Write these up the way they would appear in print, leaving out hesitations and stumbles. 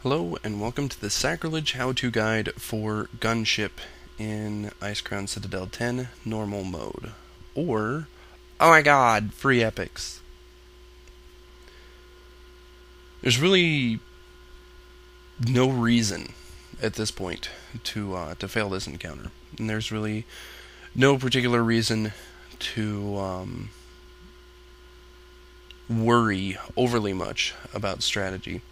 Hello and welcome to the Sacrilege how-to guide for Gunship in Icecrown Citadel 10 normal mode. Or, oh my god, free epics. There's really no reason at this point to fail this encounter. And there's really no particular reason to worry overly much about strategy.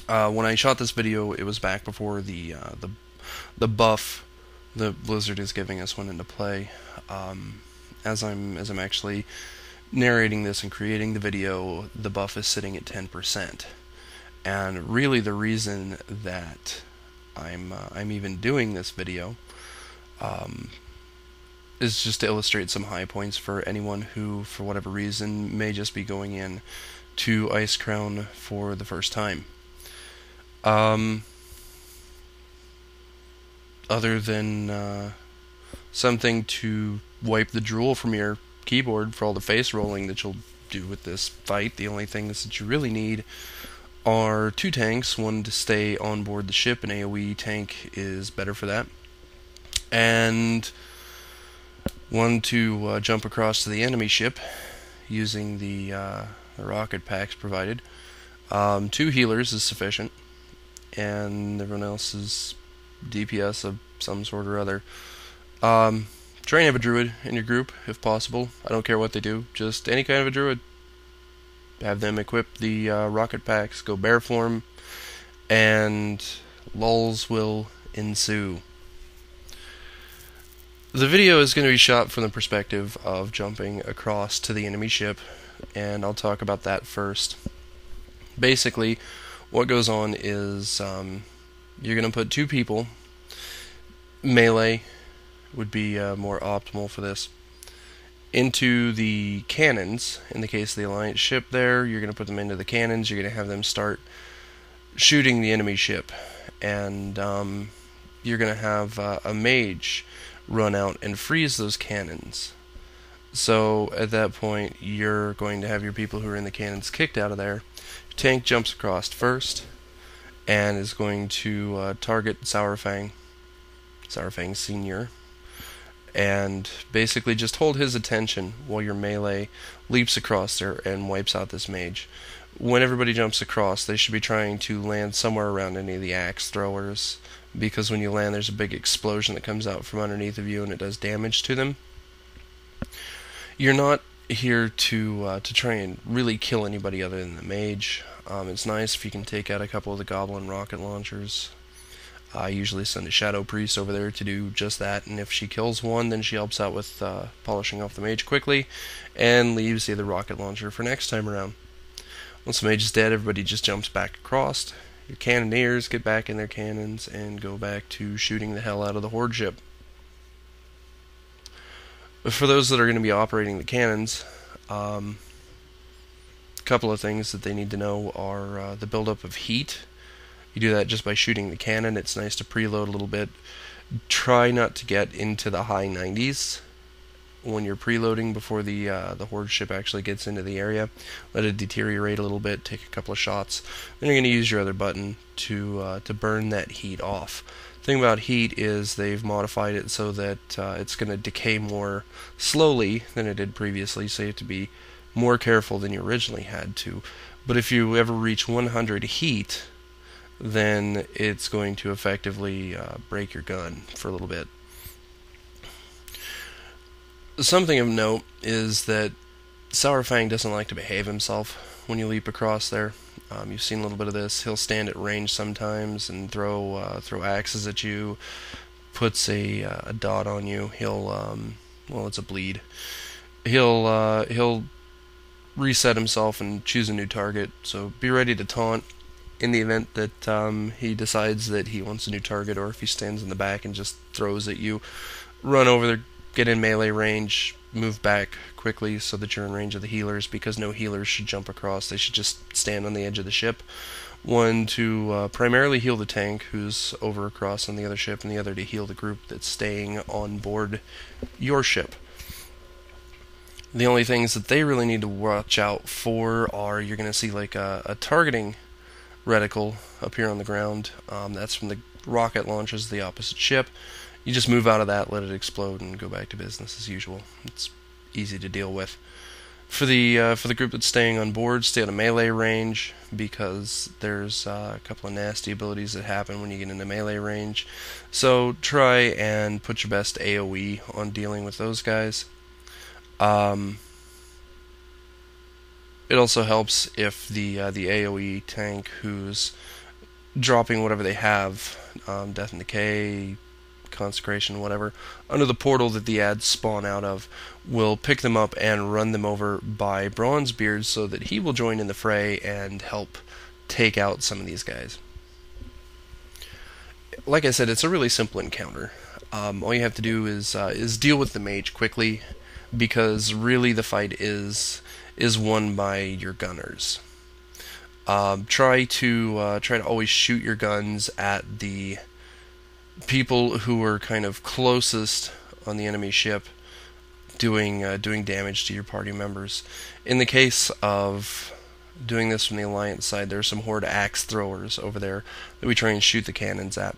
When I shot this video, it was back before the buff the Blizzard is giving us went into play. As I'm actually narrating this and creating the video, the buff is sitting at 10%, and really the reason that I'm even doing this video is just to illustrate some high points for anyone who, for whatever reason, may just be going in to Icecrown for the first time. Other than something to wipe the drool from your keyboard for all the face rolling that you'll do with this fight, the only things that you really need are two tanks, one to stay on board the ship, an AoE tank is better for that, and one to jump across to the enemy ship using the rocket packs provided. Two healers is sufficient, and everyone else is DPS of some sort or other. Try and have a druid in your group if possible. I don't care what they do, just any kind of a druid. Have them equip the rocket packs, go bear form, and lulls will ensue. The video is going to be shot from the perspective of jumping across to the enemy ship, and I'll talk about that first. Basically, what goes on is you're going to put two people. Melee would be more optimal for this. Into the cannons. In the case of the Alliance ship there, you're going to put them into the cannons. You're going to have them start shooting the enemy ship. And you're going to have a mage run out and freeze those cannons. So at that point, you're going to have your people who are in the cannons kicked out of there. Tank jumps across first and is going to target Sourfang Senior, and basically just hold his attention while your melee leaps across there and wipes out this mage. When everybody jumps across, they should be trying to land somewhere around any of the axe throwers, because when you land there's a big explosion that comes out from underneath of you and it does damage to them. You're not here to try and really kill anybody other than the mage. It's nice if you can take out a couple of the goblin rocket launchers. I usually send a shadow priest over there to do just that, and if she kills one, then she helps out with polishing off the mage quickly and leaves the other rocket launcher for next time around. Once the mage is dead, everybody just jumps back across. Your cannoneers get back in their cannons and go back to shooting the hell out of the horde ship. For those that are going to be operating the cannons, a couple of things that they need to know are the buildup of heat. You do that just by shooting the cannon. It's nice to preload a little bit. Try not to get into the high 90s when you're preloading before the horde ship actually gets into the area. Let it deteriorate a little bit. Take a couple of shots. Then you're going to use your other button to burn that heat off. The thing about heat is they've modified it so that it's going to decay more slowly than it did previously, so you have to be more careful than you originally had to. But if you ever reach 100 heat, then it's going to effectively break your gun for a little bit. Something of note is that Sourfang doesn't like to behave himself when you leap across there. You've seen a little bit of this. He'll stand at range sometimes and throw axes at you. Puts a dot on you. He'll well, it's a bleed. He'll reset himself and choose a new target. So be ready to taunt in the event that he decides that he wants a new target, or if he stands in the back and just throws at you. Run over there, get in melee range, move back quickly so that you're in range of the healers, because no healers should jump across. They should just stand on the edge of the ship. One to primarily heal the tank who's over across on the other ship, and the other to heal the group that's staying on board your ship. The only things that they really need to watch out for are, you're going to see like a targeting reticle up here on the ground. That's from the rocket launches of the opposite ship. You just move out of that, let it explode, and go back to business as usual. It's easy to deal with. For the group that's staying on board, stay out of melee range, because there's a couple of nasty abilities that happen when you get into melee range. So try and put your best AoE on dealing with those guys. It also helps if the AoE tank who's dropping whatever they have, Death and Decay, Consecration, whatever, under the portal that the ads spawn out of, will pick them up and run them over by Bronzebeard so that he will join in the fray and help take out some of these guys. Like I said, it's a really simple encounter. All you have to do is deal with the mage quickly, because really the fight is won by your gunners. Try to always shoot your guns at the people who are kind of closest on the enemy ship, doing damage to your party members. In the case of doing this from the Alliance side, there are some Horde axe throwers over there that we try and shoot the cannons at.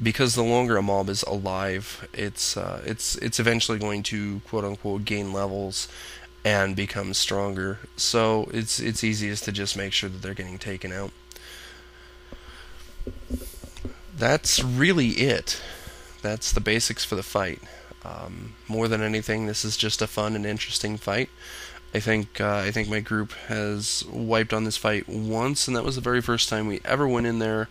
Because the longer a mob is alive, it's eventually going to quote unquote gain levels and become stronger. So it's easiest to just make sure that they're getting taken out. That's really it. That's the basics for the fight. More than anything, this is just a fun and interesting fight. I think my group has wiped on this fight once, and that was the very first time we ever went in there,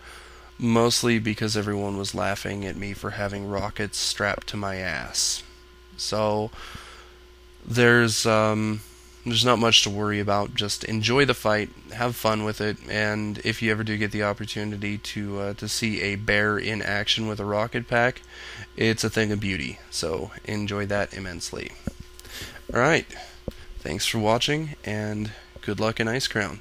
mostly because everyone was laughing at me for having rockets strapped to my ass. So there's not much to worry about. Just enjoy the fight, have fun with it, and if you ever do get the opportunity to see a bear in action with a rocket pack, it's a thing of beauty. So enjoy that immensely. Alright, thanks for watching, and good luck in Icecrown.